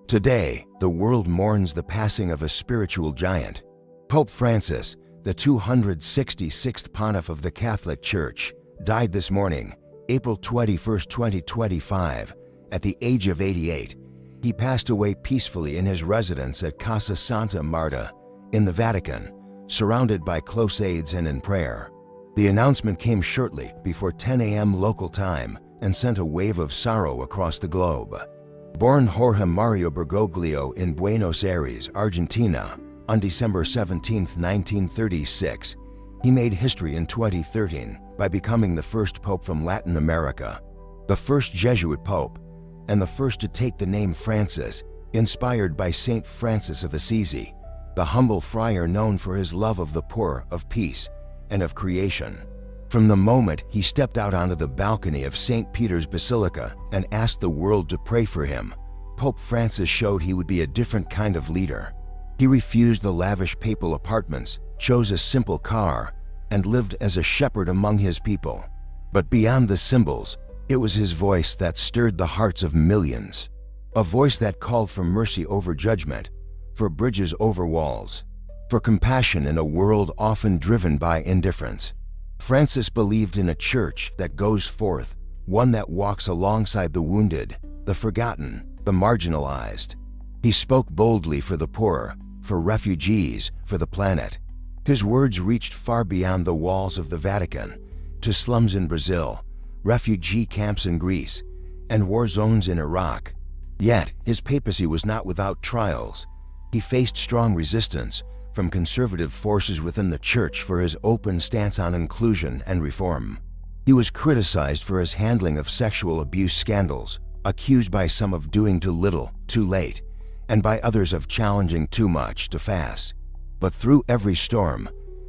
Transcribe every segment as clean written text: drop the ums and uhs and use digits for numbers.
Today, the world mourns the passing of a spiritual giant. Pope Francis, the 266th Pontiff of the Catholic Church, died this morning, April 21, 2025, at the age of 88. He passed away peacefully in his residence at Casa Santa Marta, in the Vatican, surrounded by close aides and in prayer. The announcement came shortly before 10 a.m. local time and sent a wave of sorrow across the globe. Born Jorge Mario Bergoglio in Buenos Aires, Argentina, on December 17, 1936, he made history in 2013 by becoming the first pope from Latin America, the first Jesuit pope, and the first to take the name Francis, inspired by Saint Francis of Assisi, the humble friar known for his love of the poor, of peace, and of creation. From the moment he stepped out onto the balcony of St. Peter's Basilica and asked the world to pray for him, Pope Francis showed he would be a different kind of leader. He refused the lavish papal apartments, chose a simple car, and lived as a shepherd among his people. But beyond the symbols, it was his voice that stirred the hearts of millions. A voice that called for mercy over judgment, for bridges over walls, for compassion in a world often driven by indifference. Francis believed in a church that goes forth, one that walks alongside the wounded, the forgotten, the marginalized. He spoke boldly for the poor, for refugees, for the planet. His words reached far beyond the walls of the Vatican, to slums in Brazil, refugee camps in Greece, and war zones in Iraq. Yet, his papacy was not without trials. He faced strong resistance from conservative forces within the church for his open stance on inclusion and reform. He was criticized for his handling of sexual abuse scandals, accused by some of doing too little, too late, and by others of challenging too much, too fast. But through every storm,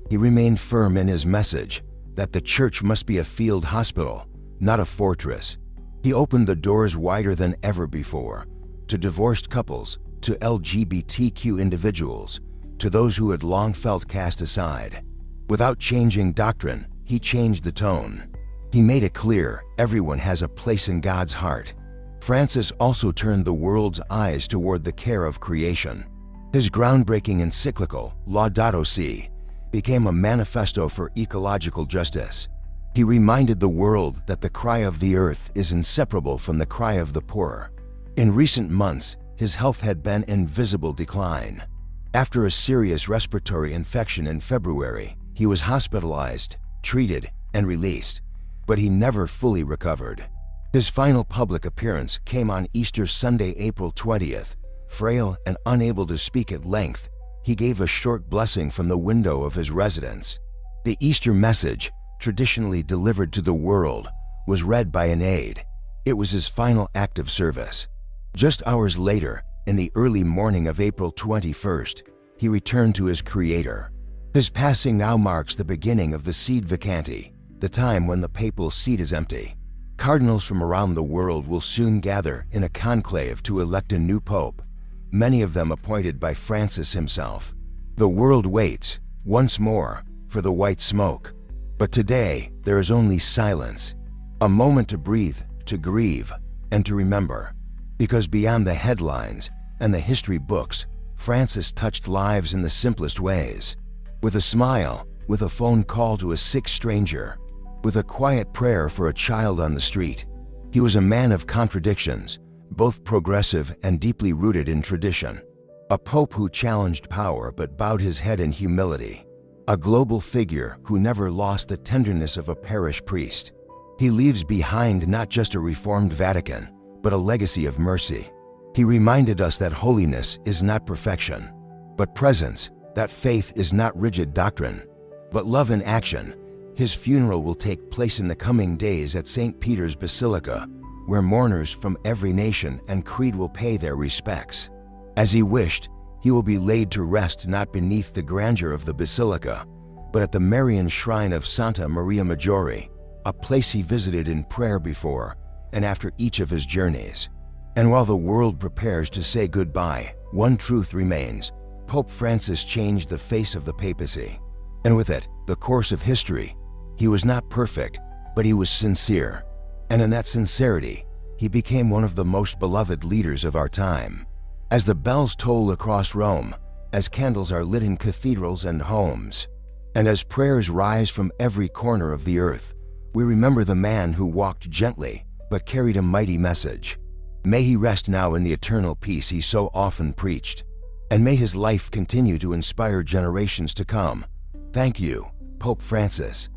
he remained firm in his message that the church must be a field hospital, not a fortress. He opened the doors wider than ever before, to divorced couples, to LGBTQ individuals, to those who had long felt cast aside. Without changing doctrine, he changed the tone. He made it clear everyone has a place in God's heart. Francis also turned the world's eyes toward the care of creation. His groundbreaking encyclical, Laudato Si, became a manifesto for ecological justice. He reminded the world that the cry of the earth is inseparable from the cry of the poor. In recent months, his health had been in visible decline. After a serious respiratory infection in February, he was hospitalized, treated, and released, but he never fully recovered. His final public appearance came on Easter Sunday, April 20th. Frail and unable to speak at length, he gave a short blessing from the window of his residence. The Easter message, traditionally delivered to the world, was read by an aide. It was his final act of service. Just hours later, in the early morning of April 21st, he returned to his Creator. His passing now marks the beginning of the sede vacanti, the time when the papal seat is empty. Cardinals from around the world will soon gather in a conclave to elect a new pope, many of them appointed by Francis himself. The world waits, once more, for the white smoke. But today, there is only silence, a moment to breathe, to grieve, and to remember. Because beyond the headlines and the history books, Francis touched lives in the simplest ways. With a smile, with a phone call to a sick stranger, with a quiet prayer for a child on the street. He was a man of contradictions, both progressive and deeply rooted in tradition. A pope who challenged power but bowed his head in humility. A global figure who never lost the tenderness of a parish priest. He leaves behind not just a reformed Vatican, but a legacy of mercy. He reminded us that holiness is not perfection, but presence, that faith is not rigid doctrine, but love in action. His funeral will take place in the coming days at St. Peter's Basilica, where mourners from every nation and creed will pay their respects. As he wished, he will be laid to rest not beneath the grandeur of the Basilica, but at the Marian shrine of Santa Maria Maggiore, a place he visited in prayer before and after each of his journeys. And while the world prepares to say goodbye, one truth remains: Pope Francis changed the face of the papacy. And with it, the course of history. He was not perfect, but he was sincere. And in that sincerity, he became one of the most beloved leaders of our time. As the bells toll across Rome, as candles are lit in cathedrals and homes, and as prayers rise from every corner of the earth, we remember the man who walked gently but carried a mighty message. May he rest now in the eternal peace he so often preached, and may his life continue to inspire generations to come. Thank you, Pope Francis.